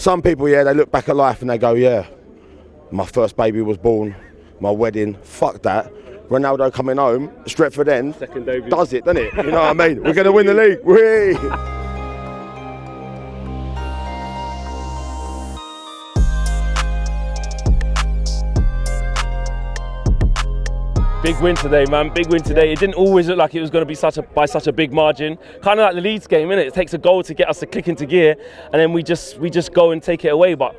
some people, yeah, they look back at life and they go, yeah, my first baby was born, my wedding, fuck that. Ronaldo coming home, Stretford End, does it, doesn't it? You know what I mean? We're going to win the league. Whee! Big win today, man. Big win today. It didn't always look like it was going to be by such a big margin. Kind of like the Leeds game, innit? It takes a goal to get us to click into gear, and then we just go and take it away. But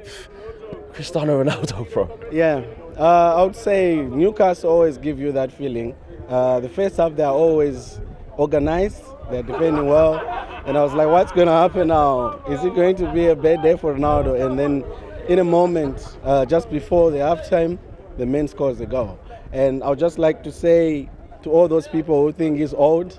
Cristiano Ronaldo, bro. Yeah, I would say Newcastle always give you that feeling. The first half, they're always organized. They're defending well. And I was like, what's going to happen now? Is it going to be a bad day for Ronaldo? And then in a moment, just before the halftime, the man scores the goal. And I would just like to say to all those people who think he's old,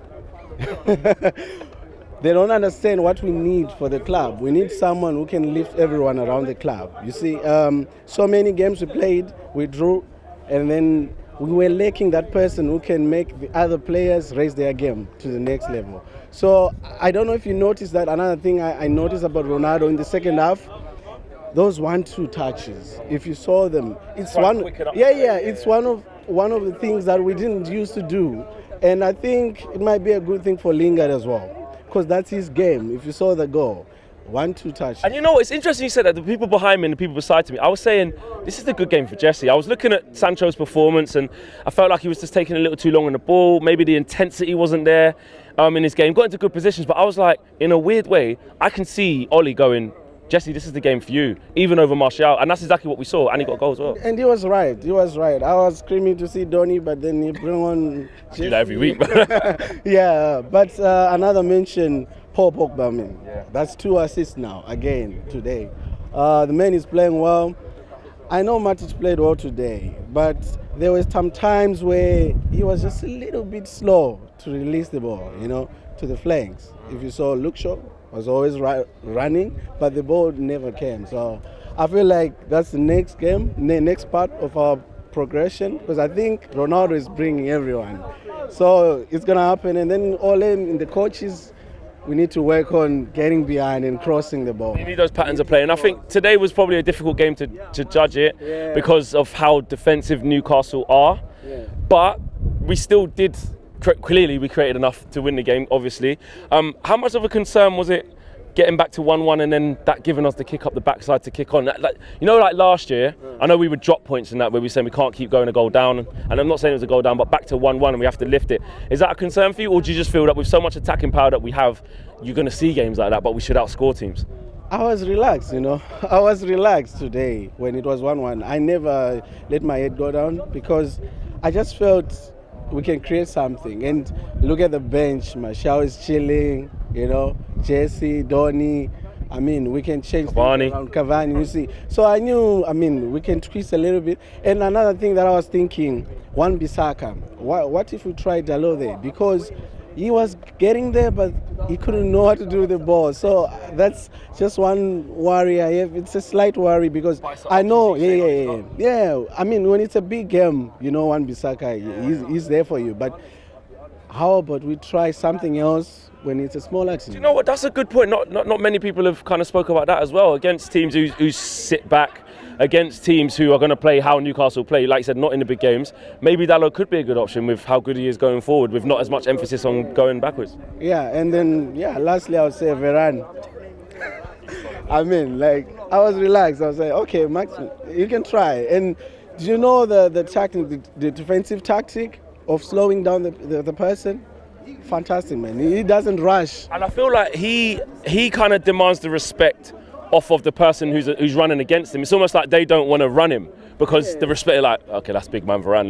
they don't understand what we need for the club. We need someone who can lift everyone around the club. You see, so many games we played, we drew, and then we were lacking that person who can make the other players raise their game to the next level. So I don't know if you noticed that. Another thing I noticed about Ronaldo in the second half, those 1-2 touches. If you saw them, it's it's one of the things that we didn't used to do, and I think it might be a good thing for Lingard as well, because that's his game. If you saw the goal, 1-2 touches. And you know what, it's interesting you said that. The people behind me and the people beside me, I was saying this is a good game for Jesse. I was looking at Sancho's performance and I felt like he was just taking a little too long on the ball. Maybe the intensity wasn't there in his game. Got into good positions, but I was like, in a weird way, I can see Ollie going, Jesse, this is the game for you, even over Martial, and that's exactly what we saw, and he got a goal as well. And he was right, I was screaming to see Donny, but then he bring on Jesse. Do that every week. Yeah, but another mention, Paul Pogba, man. Yeah. That's 2 assists now, again, today. The man is playing well. I know Matic played well today, but there were some times where he was just a little bit slow to release the ball, to the flanks. If you saw Luke Shaw, was always running, but the ball never came. So I feel like that's the next game, the next part of our progression, because I think Ronaldo is bringing everyone. So it's going to happen. And then all in the coaches, we need to work on getting behind and crossing the ball. You need those patterns of play. And I think today was probably a difficult game to judge it because of how defensive Newcastle are. Yeah. But we still did. Clearly, we created enough to win the game, obviously. How much of a concern was it getting back to 1-1 and then that giving us the kick up the backside to kick on? Like last year, I know we would drop points in that where we said we can't keep going a goal down. And I'm not saying it was a goal down, but back to 1-1 and we have to lift it. Is that a concern for you? Or do you just feel that with so much attacking power that we have, you're going to see games like that, but we should outscore teams? I was relaxed, I was relaxed today when it was 1-1. I never let my head go down because I just felt we can create something. And look at the bench. Martial is chilling, Jesse, Donny. We can change Cavani. Around Cavani, you see. So I knew, we can twist a little bit. And another thing that I was thinking, Wan-Bissaka. What if we try Dalot there? Because he was getting there, but he couldn't know how to do the ball. So that's just one worry I have. It's a slight worry because I know, when it's a big game, Wan-Bissaka, he's there for you. But how about we try something else when it's a smaller team? Do you know what? That's a good point. Not many people have kind of spoke about that as well. Against teams who sit back, against teams who are going to play how Newcastle play, like I said, not in the big games. Maybe Dalot could be a good option with how good he is going forward, with not as much emphasis on going backwards. Yeah, and then, lastly, I would say Varane. I was relaxed. I was like, okay, Max, you can try. And do you know the tactic, the defensive tactic of slowing down the person? Fantastic, man. He doesn't rush. And I feel like he kind of demands the respect off of the person who's running against him. It's almost like they don't want to run him because the respect are like, okay, that's big man Varane.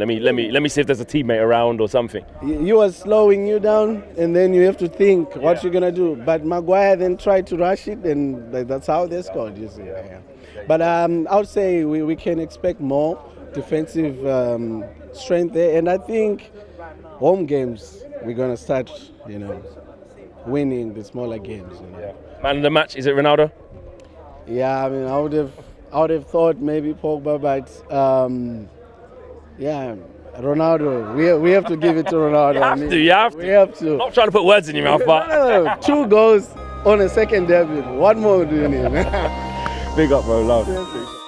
Let me see if there's a teammate around or something. He was slowing you down, and then you have to think what you're gonna do. But Maguire then tried to rush it, and that's how they scored. You see. Yeah. But I would say we can expect more defensive strength there, and I think home games we're gonna start, winning the smaller games. Man of the match, is it Ronaldo? Yeah, I would have thought maybe Pogba, but Ronaldo. We have to give it to Ronaldo. You have to. We have to. Not trying to put words in your mouth, but no. 2 goals on a second debut. What more do you need? Big up, bro. Love.